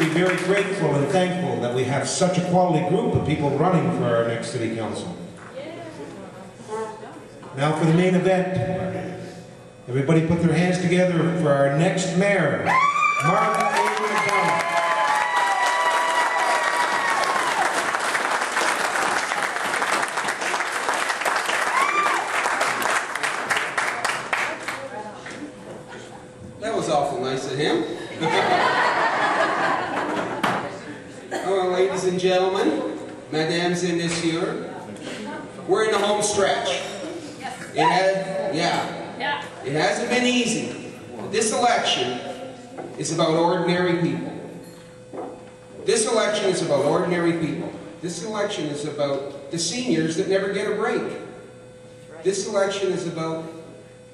be very grateful and thankful that we have such a quality group of people running for our next City Council. Now for the main event. Everybody put their hands together for our next mayor, MacDonald. That was awful nice of him. Well, ladies and gentlemen, mesdames et messieurs, we're in the home stretch. It hasn't been easy. This election is about ordinary people. This election is about ordinary people. This election is about the seniors that never get a break. This election is about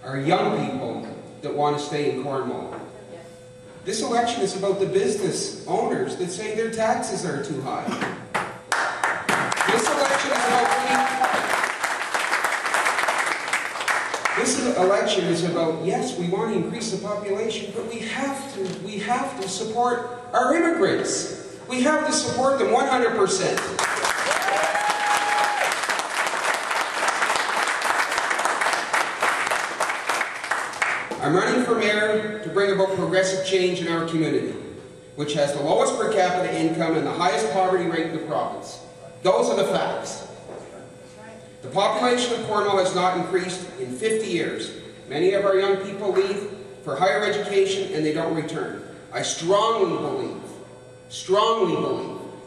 our young people that want to stay in Cornwall. This election is about the business owners that say their taxes are too high. This election is about yes, we want to increase the population, but we have to support our immigrants. We have to support them 100%. I'm running for mayor to bring about progressive change in our community, which has the lowest per capita income and the highest poverty rate in the province. Those are the facts. The population of Cornwall has not increased in 50 years. Many of our young people leave for higher education and they don't return. I strongly believe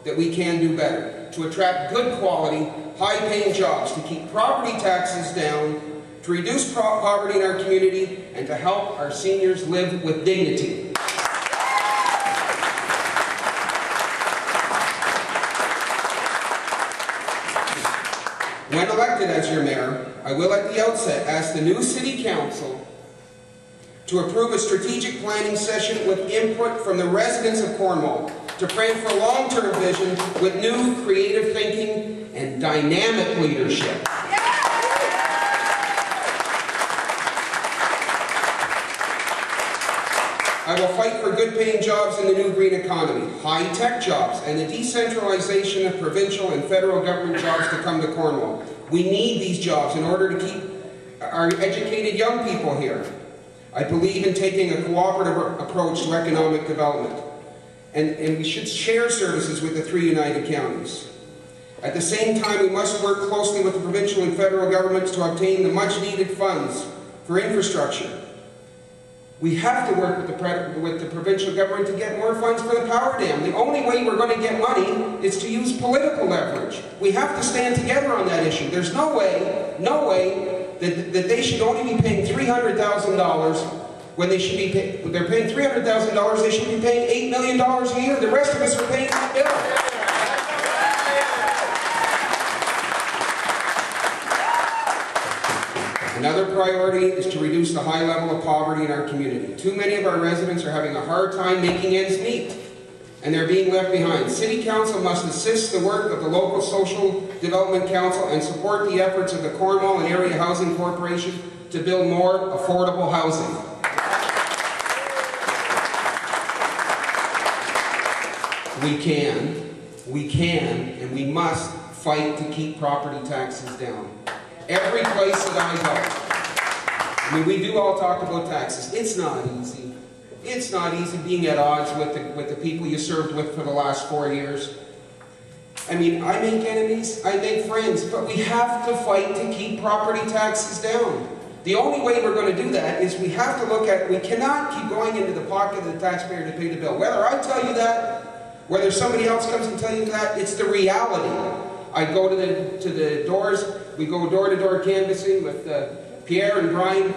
that we can do better to attract good quality, high-paying jobs, to keep property taxes down, to reduce poverty in our community, and to help our seniors live with dignity. When elected as your mayor, I will at the outset ask the new City Council to approve a strategic planning session with input from the residents of Cornwall to plan for long-term vision with new creative thinking and dynamic leadership. I will fight for good-paying jobs in the new green economy, high-tech jobs, and the decentralization of provincial and federal government jobs to come to Cornwall. We need these jobs in order to keep our educated young people here. I believe in taking a cooperative approach to economic development, and we should share services with the 3 United Counties. At the same time, we must work closely with the provincial and federal governments to obtain the much-needed funds for infrastructure. We have to work with the provincial government to get more funds for the power dam. The only way we're going to get money is to use political leverage. We have to stand together on that issue. There's no way that they should only be paying $300,000 when they should be they're paying $300,000, they should be paying $8 million a year. The rest of us are paying that bill. Another priority is to reduce the high level of poverty in our community. Too many of our residents are having a hard time making ends meet, and they're being left behind. City Council must assist the work of the local Social Development Council and support the efforts of the Cornwall and Area Housing Corporation to build more affordable housing. We can, and we must fight to keep property taxes down. Every place that I go, I mean, we do all talk about taxes. It's not easy. It's not easy being at odds with the people you served with for the last 4 years. I mean, I make enemies, I make friends, but we have to fight to keep property taxes down. The only way we're going to do that is we have to look at, we cannot keep going into the pocket of the taxpayer to pay the bill. Whether I tell you that, whether somebody else comes and tells you that, it's the reality. I go to the doors, we go door-to-door canvassing with Pierre and Brian.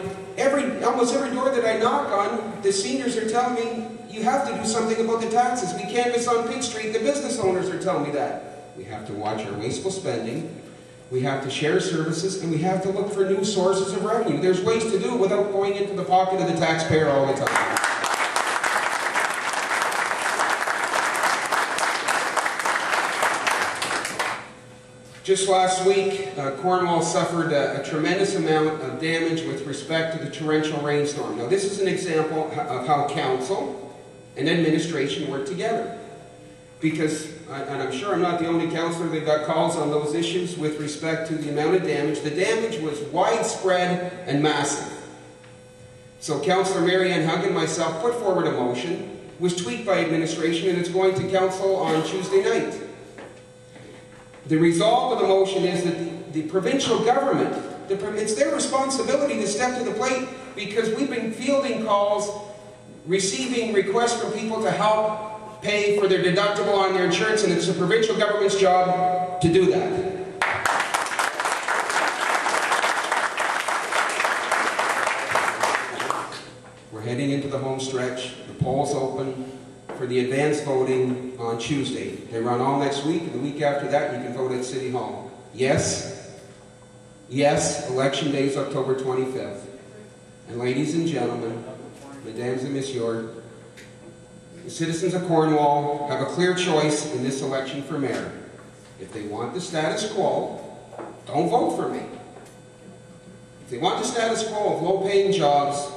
Almost every door that I knock on, the seniors are telling me, you have to do something about the taxes. We canvass on Pitt Street, the business owners are telling me that. We have to watch our wasteful spending, we have to share services, and we have to look for new sources of revenue. There's ways to do it without going into the pocket of the taxpayer all the time. Just last week, Cornwall suffered a tremendous amount of damage with respect to the torrential rainstorm. Now, this is an example of how council and administration work together. because, and I'm sure I'm not the only councillor that got calls on those issues with respect to the amount of damage. The damage was widespread and massive. So Councillor Mary Ann Hug and myself put forward a motion, was tweaked by administration, and it's going to council on Tuesday night. The resolve of the motion is that the provincial government, it's their responsibility to step to the plate, because we've been fielding calls, receiving requests from people to help pay for their deductible on their insurance, and it's the provincial government's job to do that. We're heading into the home stretch. The polls open for the advance voting on Tuesday. They run all next week, and the week after that you can vote at City Hall. Yes, yes, election day is October 25th. And ladies and gentlemen, mesdames and messieurs, the citizens of Cornwall have a clear choice in this election for mayor. If they want the status quo, don't vote for me. If they want the status quo of low-paying jobs,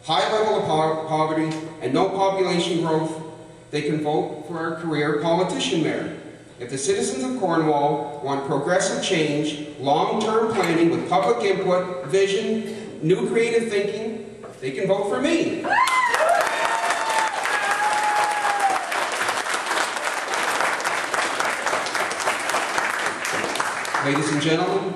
high level of poverty, and no population growth, they can vote for our career politician mayor. If the citizens of Cornwall want progressive change, long-term planning with public input, vision, new creative thinking, they can vote for me. Ladies and gentlemen,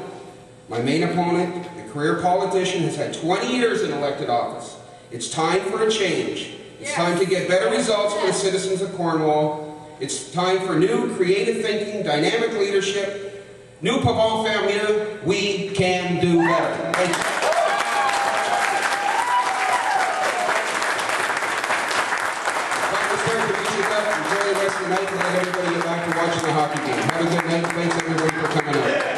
my main opponent, the career politician, has had 20 years in elected office. It's time for a change. It's time to get better results for the citizens of Cornwall. It's time for new, creative thinking, dynamic leadership. Nous pouvons faire mieux. We can do better. Thank you. Enjoy the rest of the night and let everybody get back to watching the hockey game. Have a good night. Thanks everybody for coming out.